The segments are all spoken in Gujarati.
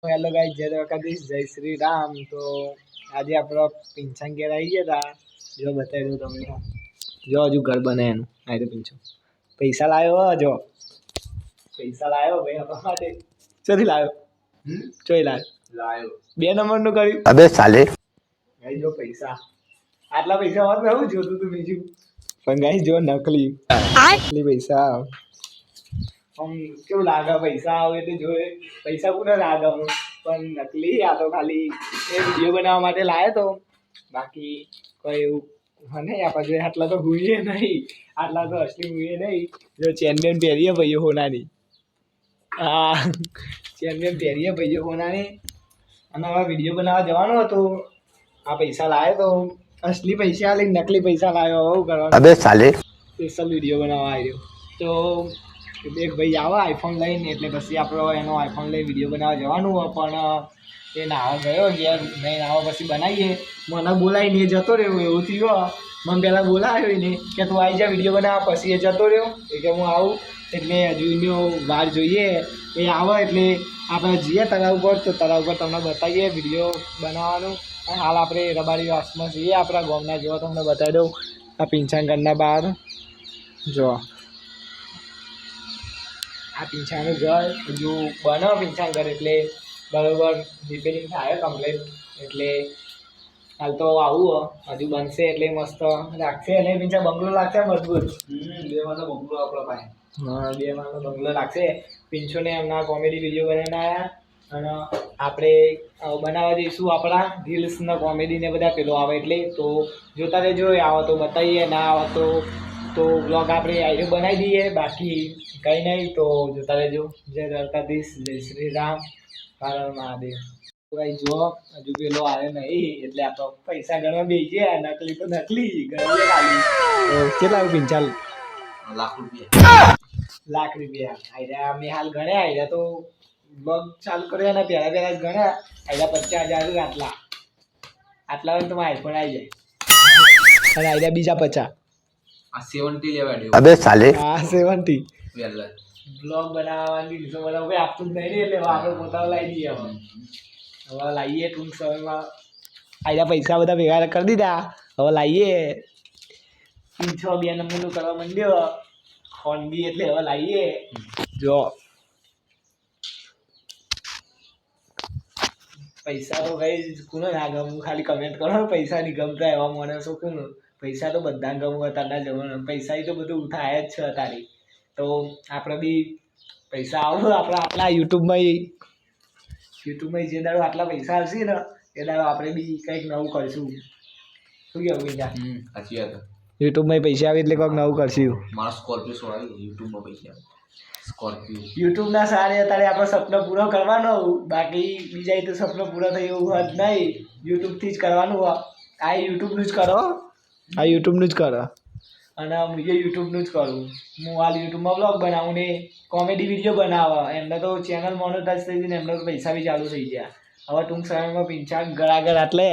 હેલો ગાઈસ, જય દ્વારકાધીશ, જય શ્રી રામ. તો આજે આપણો પિંછણ ઘેર આવી ગયા હતા. જો બતાવી દઉં તમને. જો હજુ ઘર બને એનું. આવી તો પિંછો પૈસા લાવ્યો. જો પૈસા લાવ્યો ભાઈ આપણા માટે. ચોથી લાવ્યો? ચોઈ લાવ્યો 2 નંબરનું કર્યું. અબે સાલે ગાઈસ જો પૈસા, આટલા પૈસા હોત હું જોતું તું બીજું. પણ ગાઈસ જો નકલી પૈસા. આમ કેવું લાગે પૈસા આવે એટલે જોયે પૈસા કોને લાગે પણ નકલી. આ તો ખાલી એ વિડીયો બનાવવા માટે લાવ્યો તો. બાકી કોઈ એવું નહીં. આપણે જોઈએ આટલા તો હુઈએ નહીં, આટલા તો અસલી હુઈએ નહીં. જો ચેન બેન પહેરીએ ભાઈઓ હોનાની. હા, ચેન બેન પહેરીએ ભાઈઓ હોનાની. અને હવે વિડીયો બનાવવા જવાનો હતો. આ પૈસા લાવ્યો તો અસલી પૈસા લઈને નકલી પૈસા લાવ્યો. આવું કરવાનું. અબે સાલે સ્પેશિયલ વિડીયો બનાવવા આવ્યો તો એક ભાઈ આવે આઈફોન લઈને, એટલે પછી આપણો એનો આઈફોન લઈ વિડીયો બનાવવા જવાનું હોય. પણ એ નાવા ગયો ઘેર, નહીં નાવા પછી બનાવીએ. મને બોલાવીને એ જતો રહ્યો. એવું થયું. મને પહેલાં બોલાવ્યો એને કે તું આવી જા વિડીયો બનાવવા. પછી એ જતો રહ્યો એ કે હું આવું. એટલે હજુ એનો વાર જોઈએ. એ આવે એટલે આપણે જઈએ તળાવ ઉપર. તો તળાવ ઉપર તમને બતાવીએ વિડીયો બનાવવાનું. હાલ આપણે રબારી વાસમાં જઈએ આપણા ગામના. જેવા તમને બતાવી દઉં. આ પિંછાણગઢના બહાર જો આ પિંછાણનું ઘર હજુ બનો. પિંછાણઘર એટલે બરાબર રિપેરિંગ થાય કમ્પ્લેટ. એટલે હાલ તો આવું હજુ બનશે એટલે મસ્ત લાગશે. અને પિંછા બંગલો લાગશે મજબૂત. 2 માળનો બંગલો આપણો પાસે. હા, 2 માળનો બંગલો લાગશે. પિંછોને એમના કોમેડી વિડીયો બનાવીને આવ્યા. અને આપણે બનાવવા જઈશું આપણા રીલ્સના કોમેડીને બધા પેલો આવે એટલે. તો જોતા રહેજો. આવો તો બતાવીએ, ના આવે તો બ્લોગ આપણે આઈડિયો બનાવી દઈએ. બાકી કંઈ નહીં. તો જોતા રહેજો. જય દ્વારકાધીશ, જય શ્રી રામ, હર મહાદેવ. ભાઈ જો હજુ પેલો આવે નહીં એટલે આપણે પૈસા ગણવા બેસી ગયા. નકલી તો નકલી ગણીએ ખાલી. કેટલા પિંચાલ? લાખ રૂપિયા. આઈડિયા મેં હાલ ગણ્યા. આઈડિયા તો બ્લોગ ચાલુ કર્યા ને પહેલા જ ગણ્યા. આઈડિયા 50,000 આટલા હોય તો આઈફોન આવી જાય. અને આઈડિયા બીજા 50. આ 70 લેવા દે. અબે સાલે હા, 70. વેલા બ્લોગ બનાવવાની રીલ્સો બનાવવા આપતું જ નહીં એટલે આપણે પોતાનું લાવી દઈએ. હવે લાવીએ ટૂંક સમયમાં. આઈડિયા પૈસા બધા ભેગા કરી દીધા. હવે લાવીએ. 2 નંબરનું કરવા માંડ્યો ફોન બી. એટલે હવે લાવીએ. જો પૈસા તો કઈ કોને ના ગમું? ખાલી કમેન્ટ કરો. પૈસા નહીં ગમતા એવા માણસો કોણ? પૈસા તો બધાને ગમવું અત્યારના જમાનામાં. પૈસા તો બધું થાય જ છે અત્યારે. તો આપણે બી પૈસા આવું આપણે આટલા યુટ્યુબમાં જે દાડો આટલા પૈસા આવશે ને એ દાડો આપણે બી કંઈક નવું કરશું. શું કહેવું બીજા? સાચી વાત. યુટ્યુબમાં પૈસા આવે એટલે કંઈક નવું કરશું. મારા સ્કોર્પિયો સોળાવી યુટ્યુબમાં પૈસા. સ્કોર્પિયો યુટ્યુબના સારે અત્યારે આપણો સપનો પૂરો કરવાનો. બાકી બીજા તો સપનો પૂરો થાય એવું હોત નહીં. યુટ્યુબથી જ કરવાનું હોય. આ યુટ્યુબનું જ કરો. આ યુટ્યુબનું જ કરો. અને હું યુટ્યુબનું જ કરું. હું હાલ યુટ્યુબમાં બ્લોગ બનાવું ને કોમેડી વિડીયો બનાવવા. એમને તો ચેનલ મોનેટાઈઝ થઈ ગઈ ને એમને તો પૈસા બી ચાલુ થઈ ગયા. હવે ટૂંક સમયમાં પિંછાણ ઘર આગળ આટલે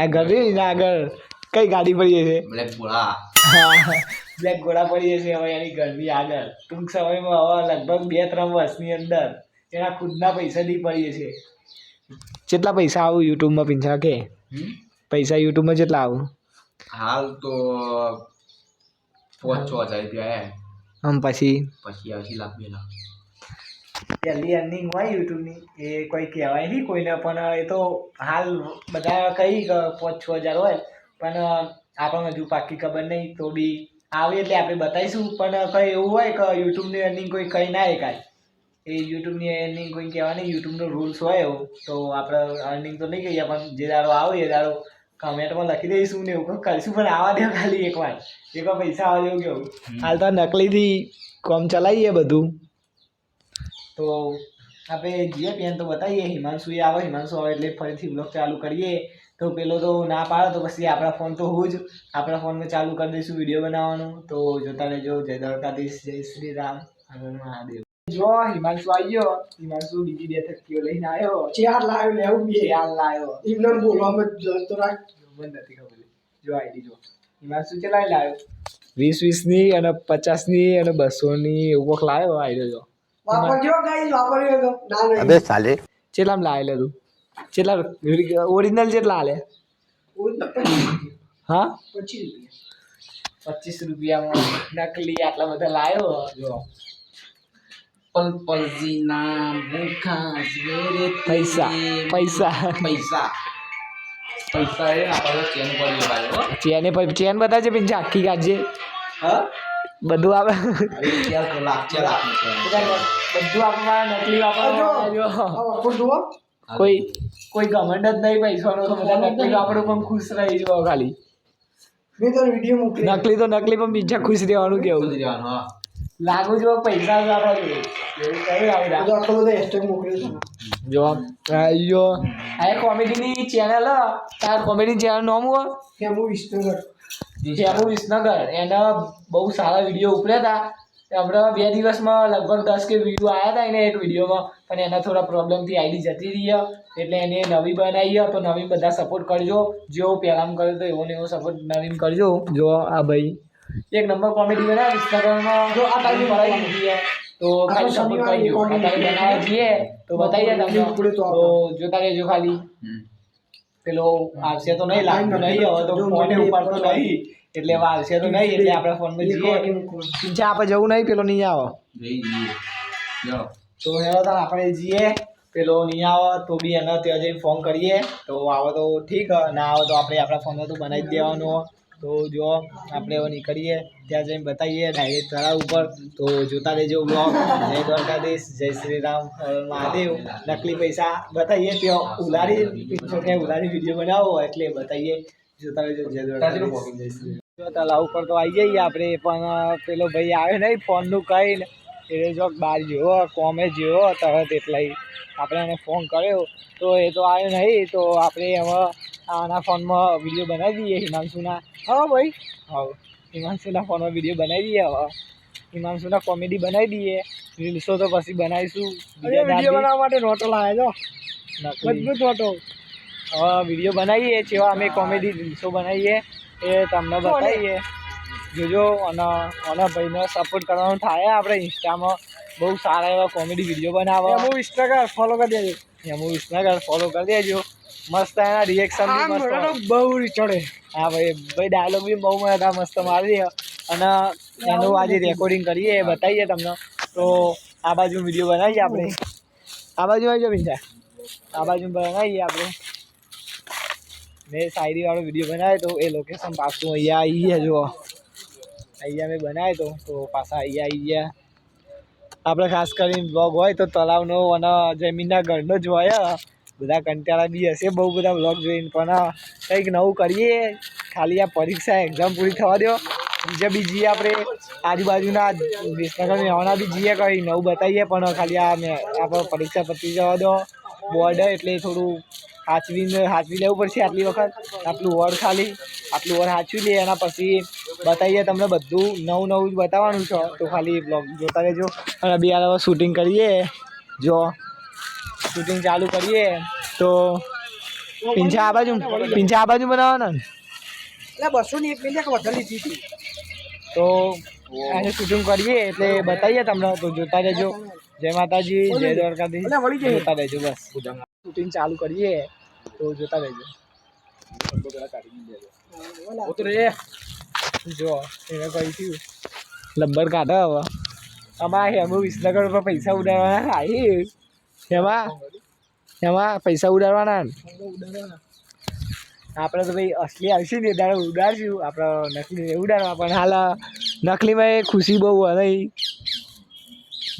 આ ઘર ને આગળ કઈ ગાડી પડી જશે? બ્લેક ઘોડા. હા, બ્લેક ઘોડા પડી જશે હવે એની ઘરની આગળ. ટૂંક સમયમાં હવે લગભગ 2-3 વર્ષની અંદર એના ખુદના પૈસાથી પડી જશે. કેટલા પૈસા આવું યુટ્યુબમાં પિંછા કે? પૈસા યુટ્યુબમાં કેટલા આવું? હાલ તો 5-6 હજાર રૂપિયા. આમ પછી આવશે 1 લાખ 2 લાખ. પહેલી અર્નિંગ હોય યુટ્યુબની એ કોઈ કહેવાય નહીં કોઈને. પણ એ તો હાલ બધા કઈ 5-6 હજાર હોય. પણ આપણને હજુ પાકી ખબર નહીં. તો બી આવે એટલે આપણે બતાવીશું. પણ કંઈ એવું હોય કે યુટ્યુબની અર્નિંગ કોઈ કંઈ ના એકાય. એ યુટ્યુબની અર્નિંગ કોઈ કહેવાય નહીં. યુટ્યુબનો રૂલ્સ હોય એવું. તો આપણે અર્નિંગ તો નહીં કહીએ પણ જે દાડો આવે એ દાડો કમેન્ટમાં લખી દઈશું ને એવું કરીશું. પણ આવવા દે ખાલી એકવાર પૈસા આવવા દેવું કેવું. હાલ તો નકલીથી કામ ચલાવીએ બધું. તો આપણે જીએ પેન તો બતાવીએ. હિમાંશુ આવે. હિમાંશુ આવે એટલે ફરીથી બ્લોગ ચાલુ કરીએ. તો પેલો તો ના પાડે તો પછી આપણા ફોન તો હું જ આપણા ફોનમાં ચાલુ કરી દઈશું વિડીયો બનાવવાનું. તો જોતા રહેજો. જય દ્વારકાધીશ, જય શ્રી રામ, હર મહાદેવ. જો હિમાંશુ આવી ગયો. હિમાંશુ બીજી 2 થકીઓ લઈને આવ્યો. 4 લાવ્યો લેવું 4 લાવ્યો. એમને બોલવામાં જતો રાખ મને નથી ખબર. જો આઈડી જો હિમાંશુ ચેલા લાવ્યો? 20-20ની અને 50ની અને 200ની એવું લાવ્યો આઈડિયો. જો અબે સાલે ચેટલામ લાવેલો તું ચેટલા ઓરિજિનલ ચેટલા હાલે હા 25 રૂપિયામાં નકલી આટલા બધા લાવ્યો જો પલપલજી ના મુખા ઝેરે પૈસા પૈસા પૈસા પૈસા એ આપણે ચેન પર લેવાયો ચેન બતાવજે પિંજા આખી કાઢજે હા બધું આવે ચાર લાખ બધું આપવા નકલી વાપરવા કોઈ કોઈ ઘમંડ જ નહીં પૈસાનો તો બધા નકલી વાપરો પણ ખુશ રહી જવો ખાલી મેં તો વિડીયો મોકલી નકલી તો નકલી પણ બીજા ખુશ રહેવાનું કેવું હા લાગુ જો પૈસા જ આપવા જોઈએ એવું કયું આવે આખો બધો હેશટેગ મોકલ્યો જો આયો આ કોમેડીની ચેનલ તાર કોમેડી ચેનલ નામ હો કે હું વિસનગર જેમુ વિસનગર એના બહુ સારા વિડીયો ઉપડ્યા હતા હમણાં 2 દિવસમાં લગભગ 10 કે વિડીયો આવ્યા હતા એને એક વિડીયોમાં પણ એના થોડા પ્રોબ્લેમથી આઈડી જતી રહી એટલે એને નવી બનાવી તો નવી બધા સપોર્ટ કરજો જેવો પહેલાં કર્યો તો એવો ને એવો સપોર્ટ નવીન કરજો જો આ ભાઈ એક નંબર કોમેડી બનાવે વિસનગરમાં જો આ ટાઈમ ભરાઈ દીધી તો ખાલી સપોર્ટ કરજો અત્યારે બનાવવા જઈએ તો બતાવીએ તમને તો જોતા રહેજો ખાલી પેલો આવશે તો નહીં લાગતું નહીં હવે તો ફોને ઉપાડતો નહીં એટલે હવે આવશે તો નહીં એટલે આપણે ફોનમાં જઈએ પીછા આપણે જવું નહીં પેલો નહીં આવે તો હેલો તો આપણે જઈએ પેલો નહીં આવે તો બી એને ત્યાં જઈને ફોન કરીએ તો આવે તો ઠીક ના આવે તો આપણે આપણા ફોનમાં તો બનાવી જ દેવાનો તો જો આપણે હવે નીકળીએ ત્યાં જઈને બતાવીએ ડાયરેક્ટ તળાવ ઉપર તો જોતા રહેજો બ્લોગ જય દ્વારકાધીશ જય શ્રી રામ મહાદેવ નકલી પૈસા બતાવીએ ત્યાં ઉલારી ઉલારી વિડીયો બનાવો એટલે બતાવીએ જોતા રહેજો જય દ્વારકાધીશ જો તળાવ ઉપર તો આવી જઈએ આપણે પણ પેલો ભાઈ આવે નહીં ફોનનું કહીને એટલે જો બહાર જેવો કોમે જેવો તરત એટલે આપણે એને ફોન કર્યો તો એ તો આવ્યો નહીં તો આપણે હવે આના ફોનમાં વિડીયો બનાવી દઈએ હિમાંશુના હા ભાઈ હા હિમાંશુના ફોનમાં વિડીયો બનાવી દઈએ હવે હિમાંશુના કોમેડી બનાવી દઈએ રીલ્સો તો પછી બનાવીશું વિડીયો બનાવવા માટે નોટો લાવ્યા છો મજબૂત નોટો હવે વિડીયો બનાવીએ જેવા અમે કોમેડી રીલ્સો બનાવીએ એ તમને બતાવીએ જોજો અને ભાઈને સપોર્ટ કરવાનું થાય આપણે ઇન્સ્ટામાં બહુ સારા એવા કોમેડી વિડીયો બનાવે હું ઇન્સ્ટાગ્રામ ફોલો કરી દેજો હું ઇન્સ્ટાગ્રામ ફોલો કરી દેજો મસ્ત એના રિએક્શન બી મસ્ત બહુ ચડે હા ભાઈ ડાયલોગ બી બહુ મસ્ત મારી અને એનું આજે રેકોર્ડિંગ કરીએ બતાવીએ તમને તો આ બાજુ વિડીયો બનાવીએ આપણે આ બાજુ આવી જાઓ પિંચા આ બાજુ બનાવીએ આપણે મેં શાયરીવાળો વિડીયો બનાવ્યો તો એ લોકેશન પાછું અહીંયા આવી ગયા જુઓ અહીંયા મેં બનાવ્યો તો પાછા અહીંયા આવી ગયા આપણે ખાસ કરીને બ્લોગ હોય તો તળાવનો અને જમીનના ઘરનો જ હોય બધા કંટાળા બી હશે બહુ બધા બ્લોગ જોઈને પણ કંઈક નવું કરીએ ખાલી આ પરીક્ષા એક્ઝામ પૂરી થવા દો બીજા બી જઈએ આપણે આજુબાજુના વિસનગર મેવાના બી જઈએ કંઈ નવું બતાવીએ પણ ખાલી આપણે પરીક્ષા પતી જવા દો બોર્ડ એટલે થોડું હાચવી લેવું પડશે આટલી વખત આટલું વડ ખાલી આટલું વડ હાચવી લે એના પછી બતાવીએ તમને બધું નવું જ બતાવવાનું છે તો ખાલી બ્લોગ જોતા રહેજો અને બી આ શૂટિંગ કરીએ જો શૂટિંગ ચાલુ કરીએ તો પીંછા આ બાજુ બનાવવાના ને એટલે 200 ની એક મિનિટ વધારે લીધી હતી તો એને શૂટિંગ કરીએ એટલે બતાવીએ તમને તો જોતા રહેજો જય માતાજી જય દ્વારકાધીશ જોતા રહેજો બસ શૂટિંગ ચાલુ કરીએ તો જોતા રહેજો જો એને કહી થયું લબ્બર કાઢો હવે અમારે હેમુ વિસનગર પર પૈસા ઉડાડવાના આવી એમાં પૈસા ઉડાડવાના આપણે તો ભાઈ અસલી આવશે ને ત્યારે ઉડાડશું આપણે નકલી ઉડાડવા પણ હાલ નકલીમાં એ ખુશી બહુ નહીં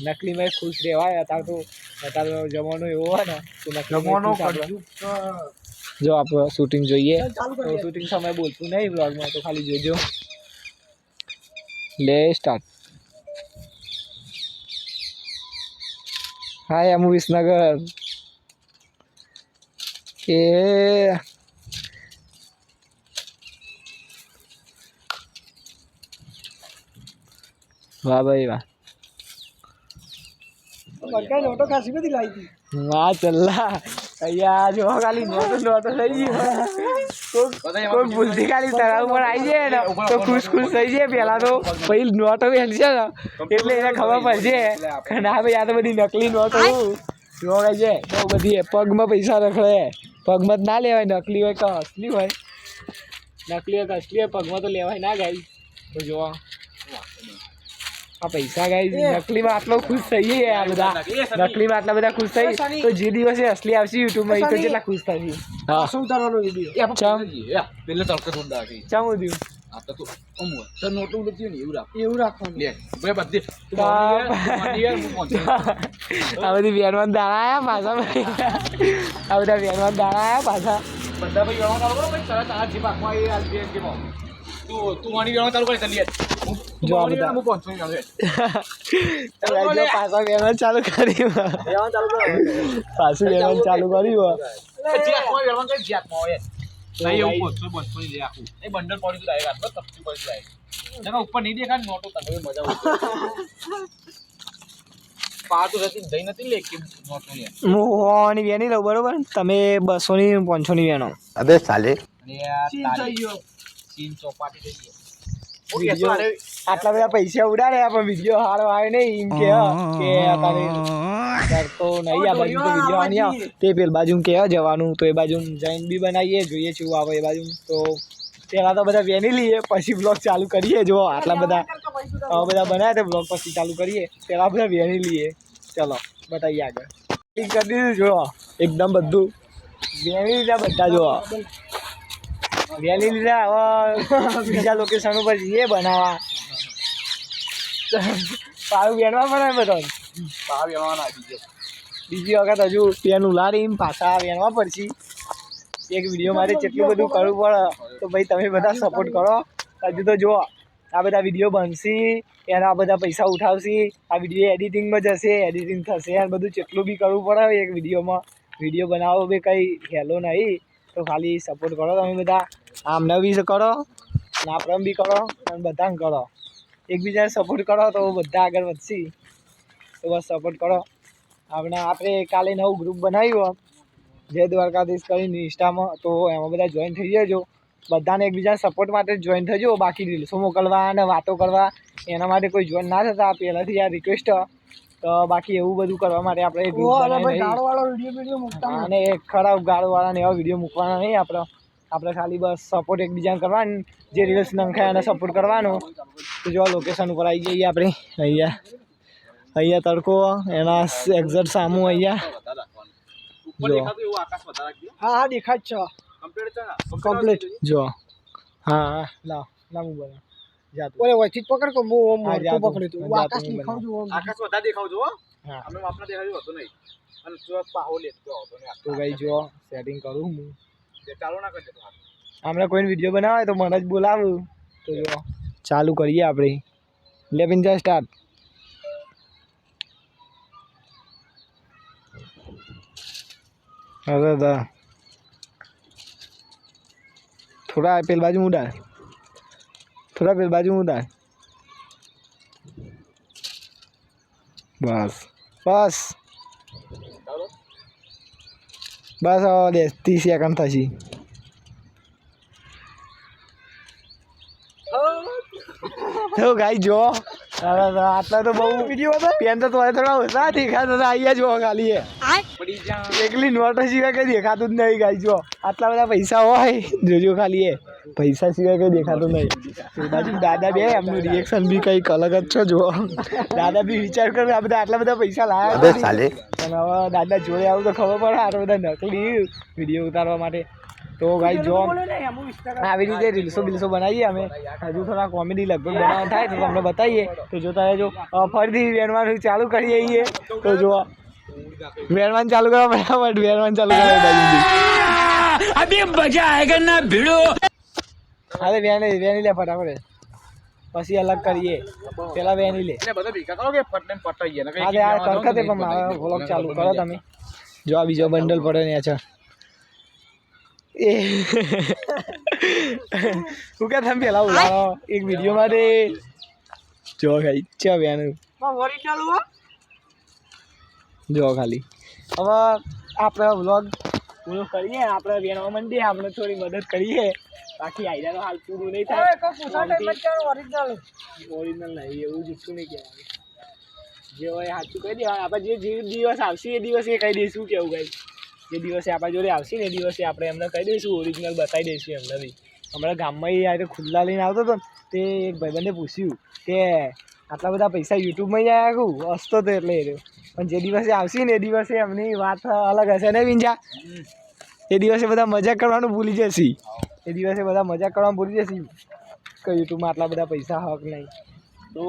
નકલીમાં ખુશ રહેવાય અત્યારે તો જમાનો એવો હોય ને તો જમાનો જો આપણે શૂટિંગ જોઈએ તો શૂટિંગ સમય બોલતું નહીં બ્લોગમાં તો ખાલી જોજો લે સ્ટાર્ટ હાય અમુ વિસનગર એ વાહ ભાઈ વાહ નોટો ખાસી બધી લાવી હતી વાહ ચલ્લા અહીંયા જો ખાલી નોટો થઈ ગઈ કોઈ ભૂલથી ખાલી તળાવ ઉપર આવી જાય ને તો ખુશ થઈ જાય પહેલાં તો પછી નોટો બી હલશે ને એટલે એને ખબર પડશે કે ના ભાઈ આ તો બધી નકલી નોટો જોવા છે બહુ બધી પગમાં પૈસા રખડે. પગમાં જ ના લેવાય, નકલી હોય કે અસલી હોય. નકલી હોય કે અસલી હોય, પગમાં તો લેવાય ના ગાઈ. તો જોવા આ પૈસા ગાઈ નકલીમાં આટલો ખુશ થઈએ આ બધા. નકલીમાં આટલા બધા ખુશ થઈ તો જે દિવસે અસલી આવશે યુટ્યુબમાં એ તો કેટલા ખુશ થશે. હા શું ઉતારવાનો વિડીયો ચમ પેલે તડકે ધૂંધ રાખી ચમ ઉધ્યું આ તો તું અમ હોય તો નોટું નથી ને એવું રાખ એવું રાખવાનું. લે ભાઈ બધી આ બધી વેણવાન દાણા આયા પાછા. આ બધા વેણવાન દાણા આયા પાછા. બધા ભાઈ વેણવા ચાલુ કરો ભાઈ તરત આ જીપ આખમાં એ આ જે જીપો તું વાણી વેણવા ચાલુ કરી ચાલી જો આ બધા હું 500 ની જો પાછા વેણવાન ચાલુ કર્યું. વેણવા ચાલુ કરો પાછું વેણવાન ચાલુ કર્યું. જે આખમાં વેણવા કરી જે આખમાં હોય નહીં એવું 500 ની લે આખું એ બંડલ પડી તું ડાયરેક્ટ આટલો તપતી પડી જાય જગા ઉપર નહીં દેખાય નોટો તમે મજા આવે પાતું હતી દઈ નથી લે કે નોટો લે મોહની વેણી લો બરોબર. તમે 200 ની 500 ની વેણો. અબે સાલે અને આ ચીન થઈ ગયો. ચીન ચોપાટી થઈ ગઈ આટલા બધા પૈસા ઉડાડે પણ વિડીયો સારો આવે નહીં એમ કે અત્યારે તો નહીં આ બાજુ તો વિડીયો નહીં આવે તે પેલ બાજુ કે જવાનું તો એ બાજુ જઈને બી બનાવીએ જોઈએ શું આવે એ બાજુ. તો પહેલાં તો બધા વેની લઈએ પછી બ્લોગ ચાલુ કરીએ. જો આટલા બધા બધા બનાવે તો બ્લોગ પછી ચાલુ કરીએ. પહેલાં બધા વેની લઈએ. ચલો બતાવીએ આગળ કરી દીધું. જો એકદમ બધું વેની લીધા બધા. જો વેલી લીધા. હવે બીજા લોકેશન ઉપર જઈએ બનાવવા. સારું વેણવા બનાવે બધા. પાવ વેણવાના બીજી વખત હજુ પેન ઉલાડીને પાછા વેણવા પડશે. એક વિડીયો માટે જેટલું બધું કરવું પડે તો ભાઈ તમે બધા સપોર્ટ કરો. હજુ તો જુઓ આ બધા વિડીયો બનશે એના બધા પૈસા ઉઠાવશે. આ વિડીયો એડિટિંગમાં જશે, એડિટિંગ થશે અને બધું જેટલું બી કરવું પડે એક વિડીયોમાં. વિડીયો બનાવો બી કંઈ હેલો નહીં તો ખાલી સપોર્ટ કરો તમે બધા. આમને બી કરો અને આપણે બી કરો અને બધાને કરો. એકબીજાને સપોર્ટ કરો તો બધા આગળ વધશે. તો બસ સપોર્ટ કરો. આપણે કાલે નવું ગ્રુપ બનાવ્યું જય દ્વારકાધીશ કરીને ઇન્સ્ટામાં. તો એમાં બધા જોઈન થઈ જજો. બધાને એકબીજાને સપોર્ટ માટે જોઈન થજો. બાકી રીલ્સો મોકલવા અને વાતો કરવા એના માટે કોઈ જોઈન ના થતા પહેલાંથી આ રિક્વેસ્ટ. તો બાકી એવું બધું કરવા માટે આપણે ગ્રુપ બનાવી અને ખરાબ ગાળોવાળાને એવા વિડીયો મૂકવાના નહીં. આપણે ખાલી બસ સપોર્ટ એકબીજાને કરવાનું. જે રીલ્સ નંખાય એને સપોર્ટ કરવાનો. તો જો લોકેશન ઉપર આવી જઈએ આપણે. અહીંયા તડકો એના એક્ઝેક્ટ સામું અહીંયા જો. હા દેખાય જ છે કમ્પ્લીટ. જો હા લાવ લાવું બના જાતું ઓલે વચ્ચે પકડ કો હું હા, જાતું. પકડ્યું તું જાતું આકાશ હું દેખાવ છું આકાશ વધારે દેખાવ જો હા અમે આપણા દેખાયું હતું નહીં અને જો પાહો લે તો હતો નહીં તો ભાઈ જો સેટિંગ કરું હું. ચાલુ ના કરજે તો આપણે કોઈ વિડીયો બનાવે તો મને જ બોલાવું. તો જો ચાલુ કરીએ આપણે. લે પિંજા સ્ટાર્ટ. હવે થોડા પેલ બાજુ ઉડાડ. થોડા પેલ બાજુ ઉડાડ. બસ બસ બસ હવે 30 સેકન્ડ થશે. તો ગાઈ જો આટલા તો બહુ વિડીયો હતો. પેન તો થોડા ઓછા દેખાતા હતા. અહીંયા જો ખાલી પડી જા એકલી નોટ સિવાય કઈ દેખાતું જ નહીં. ગાઈ જો આટલા બધા પૈસા હોય જોજો ખાલી પૈસા સિવાય કઈ દેખાતું નહીં. એ બાજુ દાદા બે એમનું રિએક્શન બી કંઈક અલગ જ છે. જો દાદા બી વિચાર કરે આ બધા આટલા બધા પૈસા લાવ્યા અને હવે દાદા જોડે આવું તો ખબર પડે આટલા બધા નકલી વિડીયો ઉતારવા માટે. તો ગાઈ જો આવી રીતે રીલ્સો બિલ્સો બનાવીએ અમે. હજુ થોડા કોમેડી લગભગ બનાવવા થાય તો તમને બતાવીએ. તો જોતા રહેજો. ફરીથી વેણવાનું ચાલુ કરીએ છીએ. તો જો વેણવાનું ચાલુ કરવા બરાબર વેણવાનું ચાલુ કરવા અભી મજા આયેગા ના ભીડો. અરે વેણી લે ફટાફટ પછી અલગ કરીએ. પેલા વેણી લે બધા ભેગા કરો કે પટને પટાઈ ગયા ને અરે આ કરકતે પણ મારો વ્લોગ ચાલુ કરો તમે. જો આ બીજો બંડલ પડે ને છે એ હું કે તમે પેલા ઉલાવો એક વિડીયો માટે. જો ખાલી છે વેણ વરી ચાલુ હો. જો ખાલી હવે આપણે વ્લોગ પૂરો કરીએ. આપણે વેણવા માંડીએ. આપણે થોડી મદદ કરીએ. બાકી આઈડિયા તો હાલ પૂરું નહીં થાય. ઓરિજિનલ નહીં એવું જુઠ્ઠું નહીં કહેવાનું. જે હોય સાચું કહી દેવા. આપણે જે દિવસ આવશે એ દિવસે કહી દઈશું કેવું ગાઈસ. જે દિવસે આપણા જોડે આવશે ને એ દિવસે આપણે એમને કહી દઈશું, ઓરિજિનલ બતાવી દઈશું એમને બી. હમણાં ગામમાં યાર ખુલ્લા લઈને આવતો હતો ને તે એક ભાઈબંધે પૂછ્યું કે આટલા બધા પૈસા યુટ્યુબમાં જ આવ્યા કહું હસતો હતો એટલે એ રહ્યો. પણ જે દિવસે આવશે ને એ દિવસે એમની વાત અલગ હશે ને વિંજા. એ દિવસે બધા મજાક કરવાનું ભૂલી જશે. એ દિવસે બધા મજાક કરવાનું ભૂલી જશે કે યુટ્યુબમાં આટલા બધા પૈસા હક નહીં. તો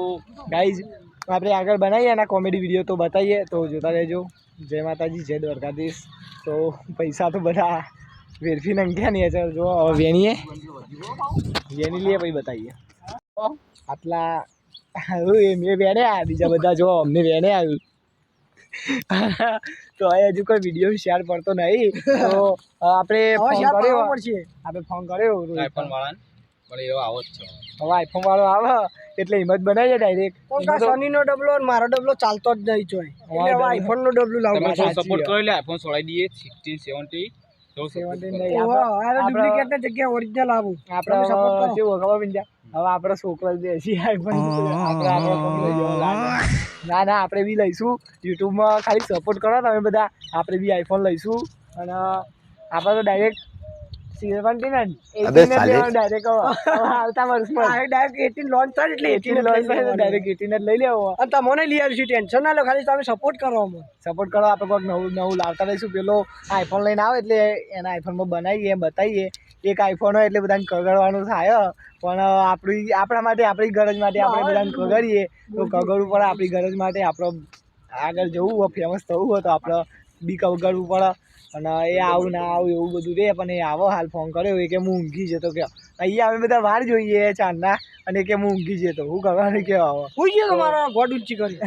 ગાઈઝ આપણે આગળ બનાવીએ એના કોમેડી વિડીયો તો બતાવીએ, તો જોતા રહેજો. જય માતાજી, જય દ્વારકાધીશ. તો પૈસા તો બધા વેરફી નંખ્યા નહીં છે. જો હવે વેણીએ લઈએ પછી બતાવીએ. આટલા મેં વેણ્યા, બીજા બધા જો અમને વેણે આવ્યું. તો હવે હજુ કોઈ વિડીયો શેર પડતો નહીં. તો આપણે ફોન કર્યો, આઈફોન વાળાને પણ એવો આવો જ છે. હવે આઈફોન વાળો આવે એટલે હિંમત બનાવીએ ડાયરેક્ટ. સનીનો ડબલો અને મારો ડબલો ચાલતો જ નહીં જોઈ, એટલે હવે આઈફોનનો ડબલું લાવું. તમે સપોર્ટ કરો એટલે આઈફોન છોડાઈ દઈએ 16 70 ડુપ્લિકેટ ની જગ્યાએ ઓરિજિનલ આવું. આપણે કેવું ખબર બિંજા, હવે આપણે છોકરો જ દેશી આઈફોન ના આપણે બી લઈશું. યુટ્યુબમાં ખાલી સપોર્ટ કરો તમે બધા, આપણે બી આઈફોન લઈશું. અને આપણે તો ડાયરેક્ટ 17 ને 18 ડાયરેક્ટ આવતા વર્ષમાં ડાયરેક્ટ 18 લોન્ચ થાય એટલે 18 લોન્ચ થાય ડાયરેક્ટ 18 જ લઈ લેવો. અને તમને લઈ આવીશું, ટેન્શન ના લો, ખાલી તમે સપોર્ટ કરો અમને. સપોર્ટ કરો. આપણે કોઈક નવું લાવતા રહીશું. પેલો આઈફોન લઈને આવે એટલે એના આઈફોનમાં બનાવીએ બતાવીએ. એક આઈફોન હોય એટલે બધાને કગડવાનું થાય, પણ આપણા માટે આપણી ગરજ માટે આપણે બધાને કગડીએ તો કગડવું પડે. આપણી ગરજ માટે આપણે આગળ જવું હોય, ફેમસ થવું હોય તો આપણે બી કગડવું પડે. અને એ આવું ના આવું એવું બધું રહે, પણ એ આવો હાલ ફોન કર્યો એ કે હું ઊંઘી જતો કે અહીંયા અમે બધા વાર જોઈએ ચાંદના, અને કે હું ઊંઘી જતો. હું કરવાનું કે આવો હું ગયો તમારા ગોડ ઊંચી કરી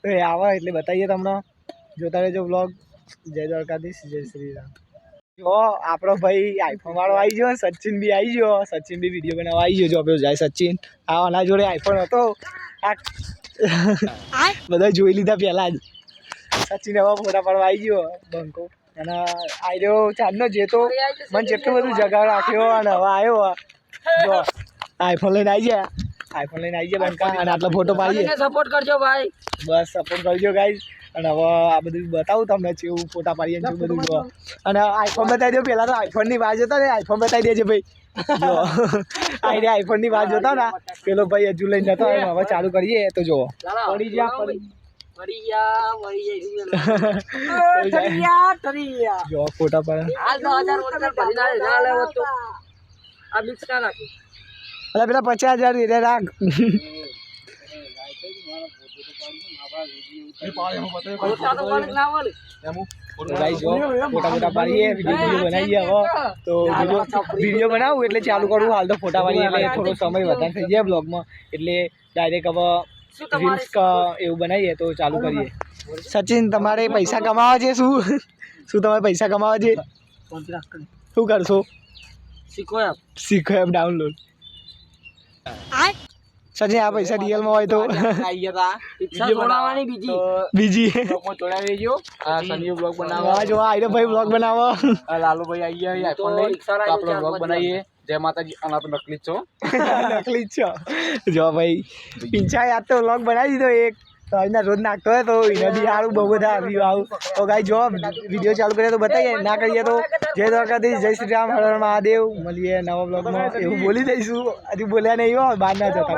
તો એ આવો એટલે બતાવીએ તમને. જોતા રહેજો બ્લોગ. જય દ્વારકાધીશ, જય શ્રી રામ. જો આપણો ભાઈ આઈફોન વાળો આવી ગયો, સચિન બી આવી ગયો. સચિન બી વિડીયો બનાવવા આવી ગયો. જો આપણે જાય સચિન આના જોડે આઈફોન હતો બધા જોઈ લીધા પહેલા જ. સચિન હવે ફોટા પાડવા આવી ગયો બંકો. અને આવ્યો ચાંદનો જેતો મને જેટલું બધું જગાડ રાખ્યો અને હવે આવ્યો. જો આઈફોન લઈને આવી ગયા, આઈફોન લઈને આવી ગયા બંકા. અને આટલો ફોટો પાડીએ. સપોર્ટ કરજો ભાઈ, બસ સપોર્ટ કરજો ગાઈઝ. અને હવે આ બધું બતાવું તમને કેવું ફોટા પાડીએ ને બધું જો. અને આઈફોન બતાવી દો. પહેલાં તો આઈફોનની વાત જોતા ને, આઈફોન બતાવી દેજે ભાઈ. જો આઈને આઈફોનની વાત જોતા ને પેલો ભાઈ હજુ લઈને જતો. હવે ચાલુ કરીએ તો જુઓ. પડી ગયા જો ફોટા પડે. પેલા 50,000 રાખ. ફોટા પાડીએ, વિડીયો બનાવીએ. હવે તો વિડીયો બનાવું એટલે ચાલુ કરું. હાલ તો ફોટા પાડીએ એટલે થોડો સમય વધારે થઈ જાય બ્લોગમાં, એટલે ડાયરેક્ટ હવે રીલ્સ એવું બનાવીએ તો ચાલુ કરીએ. સચિન તમારે પૈસા કમાવા છે? શું તમારે પૈસા કમાવા છે? શું કરશો? શીખો એપ ડાઉનલોડ. સચિન આ પૈસા રિયલમાં હોય તો બીજી જો આઈરો ભાઈ બ્લોગ બનાવો. લાલુભાઈ આવી ગયા આઈફોન લઈ તો આપણે બ્લોગ બનાવીએ. જય માતાજી. આના તો નકલી છો, નકલી જ છો. જો ભાઈ પિંચા યાદ તો બ્લોગ બનાવી દીધો એક, તો આજના રોજ નાખતો હોય તો એને બી સારું બહુ બધા વ્યૂ આવું. તો ગાઈ જો વિડીયો ચાલુ કરીએ તો બતાવીએ, ના કરીએ તો જય દ્વારકાધીશ, જય શ્રી રામ, હર હર મહાદેવ. મળીએ નવા બ્લોગમાં. એવું બોલી દઈશું. હજુ બોલ્યા નહીં હો, બહાર ના જતા.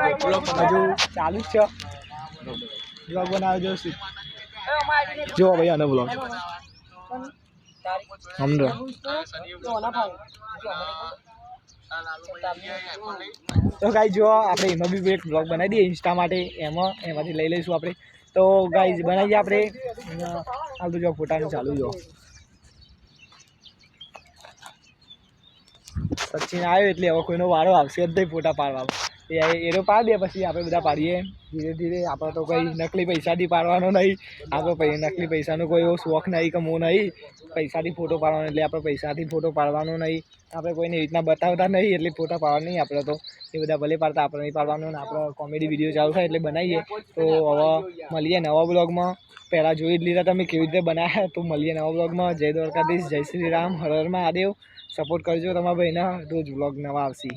હજુ ચાલુ જ છે બ્લોગ બનાવજો. જો ભાઈ આનો બ્લોગ સમજો. તો ગાઈ જો આપણે એમાં બી એક બ્લોગ બનાવી દઈએ ઇન્સ્ટા માટે. એમાંથી લઈ લઈશું આપણે. તો ગાઈ બનાવીએ આપણે. હાલ તો જો ફોટાનું ચાલુ. જો સચિન આવ્યો એટલે હવે કોઈનો વારો આવશે જ નહીં ફોટા પાડવામાં. એનો પાડી દે પછી આપણે બધા પાડીએ ધીરે ધીરે. આપણે તો કંઈ નકલી પૈસાથી પાડવાનો નહીં. આપણે નકલી પૈસાનો કોઈ એવો શોખ નહીં કે મોં નહીં પૈસાથી ફોટો પાડવાનો. એટલે આપણે પૈસાથી ફોટો પાડવાનો નહીં. આપણે કોઈને એવી રીતના બતાવતા નહીં એટલે ફોટા પાડવા નહીં. આપણે તો એ બધા ભલે પાડતા, આપણે નહીં પાડવાનું. ને આપણે કોમેડી વિડીયો ચાલુ થાય એટલે બનાવીએ. તો હવે મળીએ નવા બ્લોગમાં. પહેલાં જોઈ જ લીધા તમે કેવી રીતે બનાવ્યા. તો મળીએ નવા બ્લોગમાં. જય દ્વારકાધીશ, જય શ્રી રામ, હર હર મહાદેવ. સપોર્ટ કરજો તમારા ભાઈના. રોજ બ્લોગ નવા આવશે.